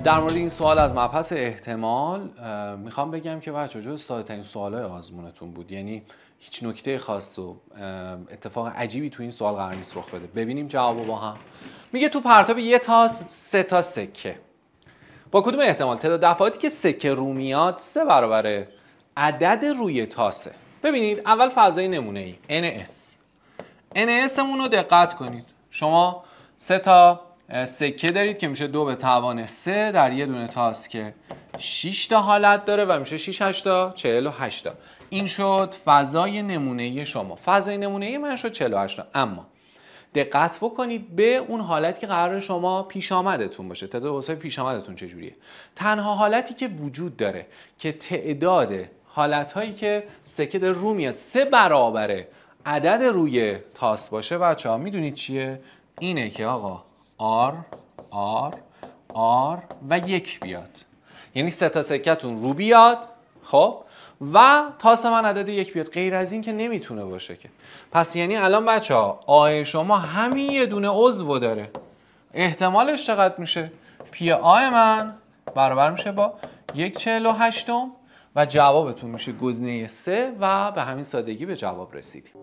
در مورد این سوال از مبحث احتمال میخوام بگم که بچه‌ها جزو ساده‌ترین سوالای آزمونتون بود، یعنی هیچ نکته خاص و اتفاق عجیبی تو این سوال قرار نیست رخ بده. ببینیم جوابو با هم. میگه تو پرتاب یه تاس 3 تا سکه با کدوم احتمال تعداد دفعاتی که سکه رو میاد 3 برابر عدد روی تاسه. ببینید اول فضای نمونه ای NS مون رو دقت کنید. شما 3 تا سکه دارید که میشه 2 به توان 3 در یه دونه تاس که 6 تا حالت داره و میشه 6 8 تا 48 تا. این شد فضای نمونه‌ای شما. فضای نمونه‌ای من شد 48 تا. اما دقت بکنید به اون حالتی که قرار شما پیش آمدتون باشه. تعداد عضوهای پیش آمدتون چجوریه؟ تنها حالتی که وجود داره که تعداد حالت‌هایی که سکه داره رو میاد 3 برابر عدد روی تاس باشه بچه‌ها، میدونید چیه؟ اینه که آقا R و 1 بیاد، یعنی 3 تا سکه‌تون رو بیاد، خب، و تاس من عدد 1 بیاد. غیر از این که نمیتونه باشه که. پس یعنی الان بچه‌ها آی شما همین یه دونه عضو داره. احتمالش چقدر میشه؟ پی آی من برابر میشه با 1/48 و جوابتون میشه گزینه 3 و به همین سادگی به جواب رسیدیم.